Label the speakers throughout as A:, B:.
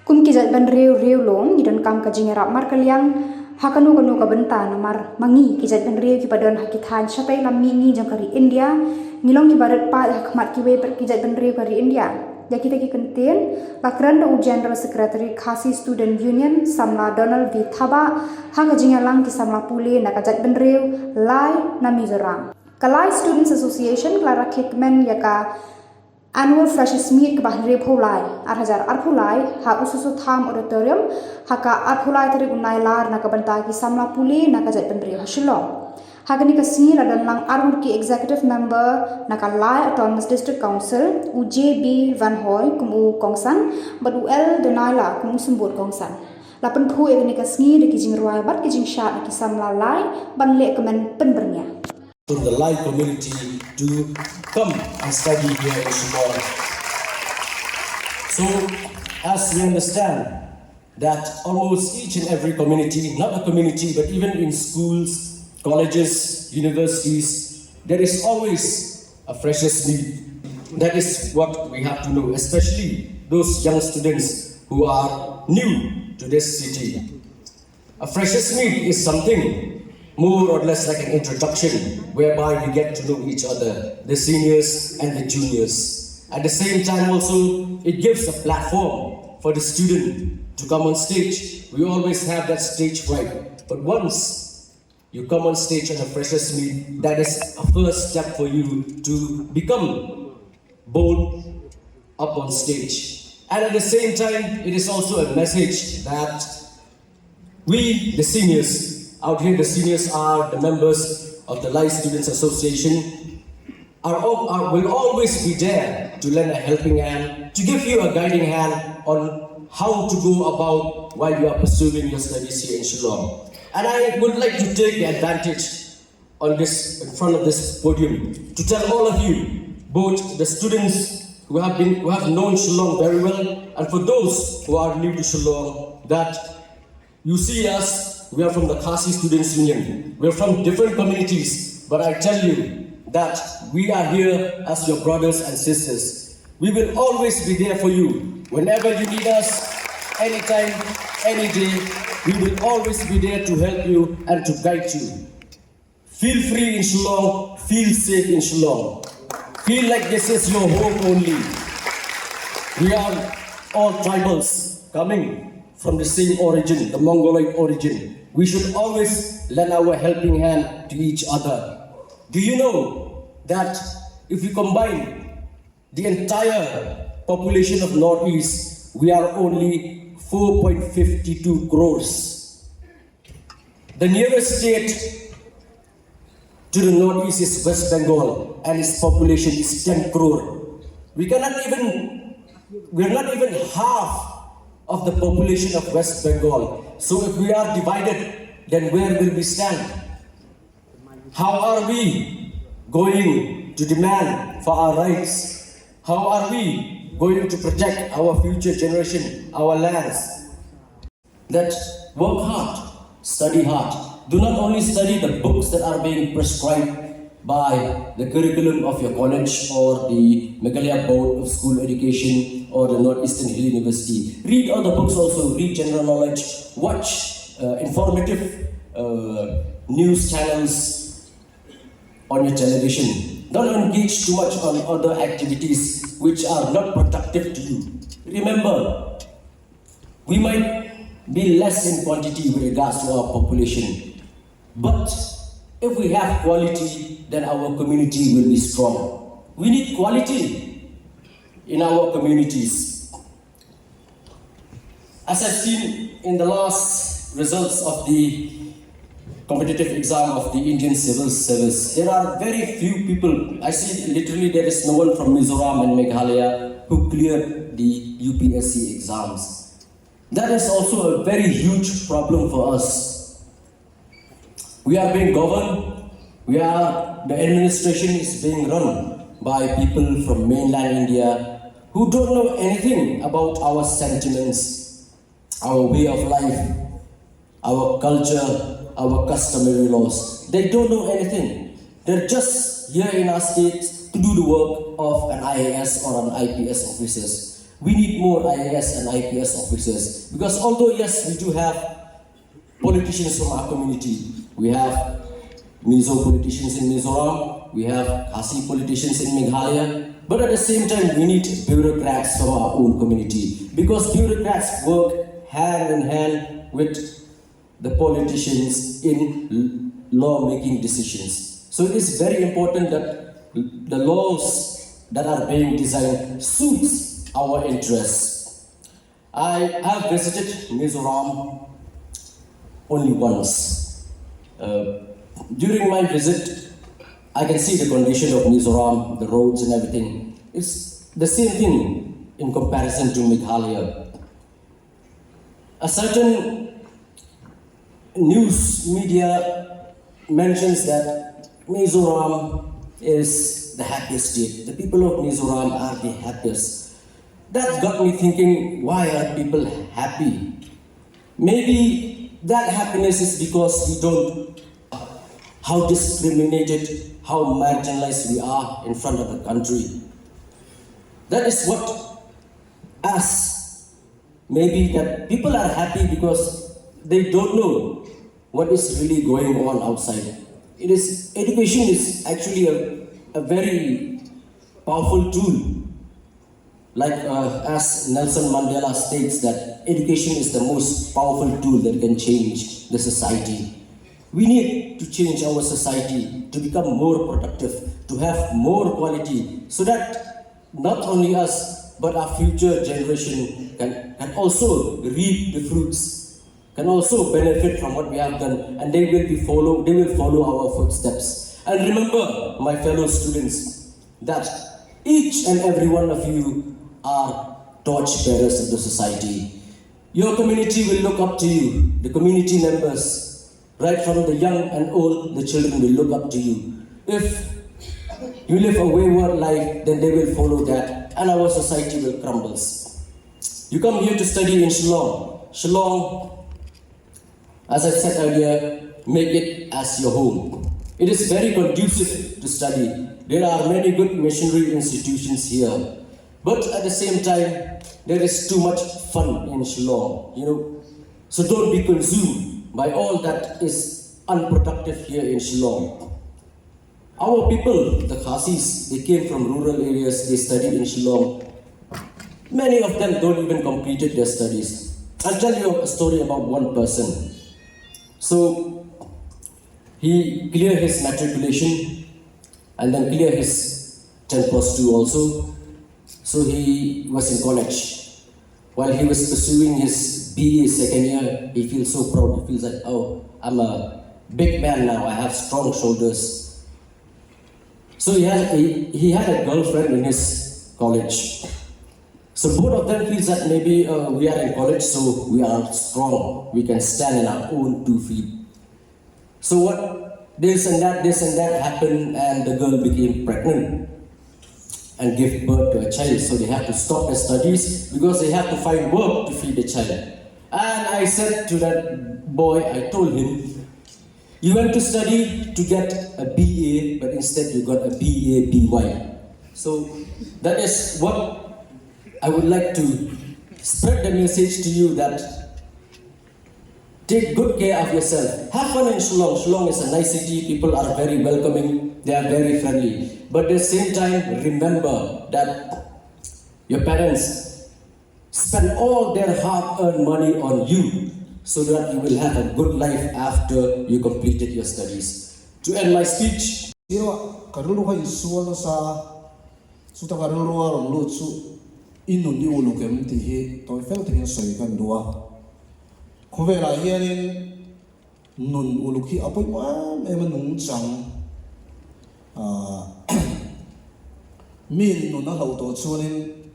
A: kum kijat ban riu long idon kam ka jingerap mar kaliang hakanu kanu ka benta namar mangi kijat ban riu ki padon hakithan shatai lammi ngi jang kari India ngilong ki barat pa hakmat ki we per kijat ban riu kari India ya kita ki kenten bakran da General Secretary Khasi Student Union Samla Donald V Thaba haka jingalang ki Samla Pule na kijat ban riu lai na Mizoram Kalai Students Association klara khekmen yaka Annual Freshers Meet kebahri Pulai, Arhajar Arpulai, ha ususu tham auditorium, haka Arpulai teri unai lar nak bantagi Samla Pule nak ajak pendiri Shillong. Hakani kasih ladan lang Arun ki Executive Member nak Lai Autonomous District Council, UJB Van Hoy kumu Kongsan, but UL Denaila kumu Sumbut Kongsan. Lapan pu egni kasih deki jing ruai bat ki jing shat ki Samla Lai ban lek kemen penbernya.
B: To the Lai community to come and study here in Shillong. So, as we understand that almost each and every community, not a community, but even in schools, colleges, universities, there is always a freshers meet. That is what we have to know, especially those young students who are new to this city. A freshers meet is something more or less like an introduction whereby we get to know each other, the seniors and the juniors. At the same time also, it gives a platform for the student to come on stage. We always have that stage fright, but once you come on stage on a freshers meet, that is a first step for you to become bold up on stage. And at the same time, it is also a message that we, the seniors, out here, the seniors are the members of the Lai Students Association, will always be there to lend a helping hand, to give you a guiding hand on how to go about while you are pursuing your studies here in Shillong. And I would like to take the advantage on this, in front of this podium, to tell all of you, both the students who have known Shillong very well, and for those who are new to Shillong, that you see us. We are from the Khasi Students Union. We are from different communities, but I tell you that we are here as your brothers and sisters. We will always be there for you. Whenever you need us, anytime, any day, we will always be there to help you and to guide you. Feel free in Shillong, feel safe in Shillong. Feel like this is your home only. We are all tribals coming from the same origin, the Mongoloid origin. We should always lend our helping hand to each other. Do you know that if we combine the entire population of Northeast, we are only 4.52 crores. The nearest state to the Northeast is West Bengal, and its population is 10 crore. We are not even half of the population of West Bengal. So if we are divided, then where will we stand? How are we going to demand for our rights? How are we going to protect our future generation, our lands? That work hard, study hard. Do not only study the books that are being prescribed by the curriculum of your college or the Meghalaya Board of School Education or the Northeastern Hill University. Read other books also, read general knowledge, watch informative news channels on your television. Don't engage too much on other activities which are not productive to you. Remember, we might be less in quantity with regards to our population, but if we have quality, then our community will be strong. We need quality in our communities. As I've seen in the last results of the competitive exam of the Indian Civil Service, there are very few people. I see literally there is no one from Mizoram and Meghalaya who cleared the UPSC exams. That is also a very huge problem for us. We are being governed, the administration is being run by people from mainland India who don't know anything about our sentiments, our way of life, our culture, our customary laws. They don't know anything. They're just here in our state to do the work of an IAS or an IPS officers. we need more IAS and IPS officers. Because although, yes, we do have politicians from our community, we have Mizo politicians in Mizoram, we have Khasi politicians in Meghalaya, but at the same time, we need bureaucrats from our own community. Because bureaucrats work hand in hand with the politicians in law-making decisions. So it is very important that the laws that are being designed suits our interests. I have visited Mizoram only once. During my visit, I can see the condition of Mizoram, the roads and everything. It's the same thing in comparison to Meghalaya. A certain news media mentions that Mizoram is the happiest state. The people of Mizoram are the happiest. That got me thinking, why are people happy? Maybe that happiness is because we don't how discriminated, how marginalized we are in front of the country. That is what us, maybe that people are happy because they don't know what is really going on outside. Education is actually a very powerful tool. Like as Nelson Mandela states that education is the most powerful tool that can change the society. We need to change our society to become more productive, to have more quality, so that not only us, but our future generation can also reap the fruits, can also benefit from what we have done, and they will follow our footsteps. And remember, my fellow students, that each and every one of you are torch bearers of the society. Your community will look up to you, the community members. Right from the young and old, the children will look up to you. If you live a wayward life, then they will follow that, and our society will crumble. You come here to study in Shillong. Shillong, as I said earlier, make it as your home. It is very conducive to study. There are many good missionary institutions here. But at the same time, there is too much fun in Shillong, So don't be consumed by all that is unproductive here in Shillong. Our people, the Khasis, they came from rural areas, they studied in Shillong. Many of them don't even completed their studies. I'll tell you a story about one person. So, he cleared his matriculation and then cleared his 10+2 also. So he was in college. While he was pursuing his BA second year, he feels so proud. He feels like, oh, I'm a big man now. I have strong shoulders. So he had a girlfriend in his college. So both of them feels that maybe we are in college, so we are strong. We can stand on our own 2 feet. So what this and that happened, and the girl became pregnant and give birth to a child. So they have to stop their studies because they have to find work to feed the child. And I said to that boy, I told him, you went to study to get a BA, but instead you got a BA-BY. So that is what I would like to spread the message to you, that take good care of yourself. Have fun in Shillong. Shillong is a nice city. People are very welcoming. They are very friendly. But at the same time, remember that your parents spend all their hard-earned money on you so that you will have a good life after you completed your studies. To end my speech,
C: Kovela hianin nun uluki apoy mo eman nung chang min nun na lauto chuanin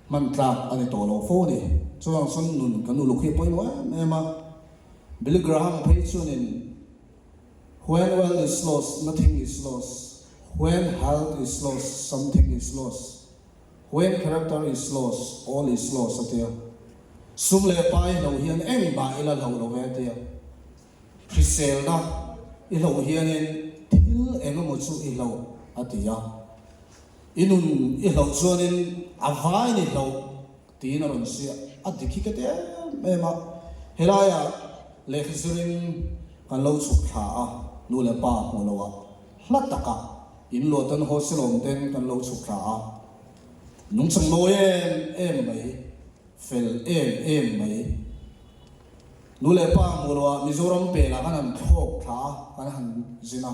C: mantra ani to lo fo ni chuang son nun kan uluki apoy mo ema biligraham phei chuanin when wealth is lost, nothing is lost. When health is lost, something is lost. When character is lost, all is lost. Sumle pai lo hian em ba ila lo ve te prisel na ilo hian in til emo chu ilo atia inun ilo chuanin avai ni lo ตีนรอนเสียอัดดิคิกเตะเอ็มเฮลายาเลขสุรินกันเราสุขานูเลป้าหัวเราะลัดตะกะอินโลตันโฮสโลมเต็นกันเราสุขานุ่งสังโมเอ็มไหมเฟลเอ็มไหมนูเลป้าหัวเราะมิโซรัมเปล่ากันนั่นโคกขากันหันจินะ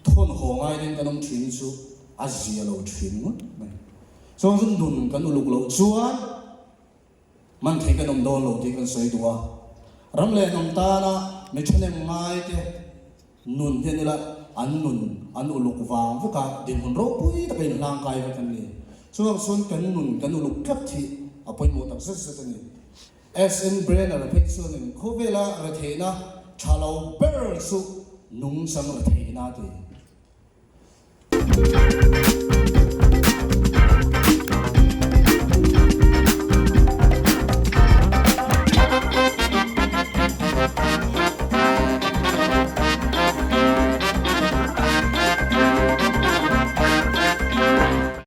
C: ทนหัวไงเดินกันน้องทิ้งชูอาเซียเราทิ้งมั้ยส่วนดุนกันอุลุกเราชัวมันเทกันน้องโดนเราที่กันใส่ตัวรำเล่น้องตานะไม่ใช่เนี่ยไม่เจ้นุนเท่านี้ละอันนุนอันอุลุกวางพวกกันดินคนเราปุ้ยตะเป็นร่างกายกันนี่ส่วนกันนุนกันอุลุกกับที่อภัยหมดทั้งสิ้นสินี่ SN Brain อะไรเพื่อนส่วนหนึ่งเขาเวลาเราเทนะชาเราเบอร์สุนุ่งสังเราเทนะที่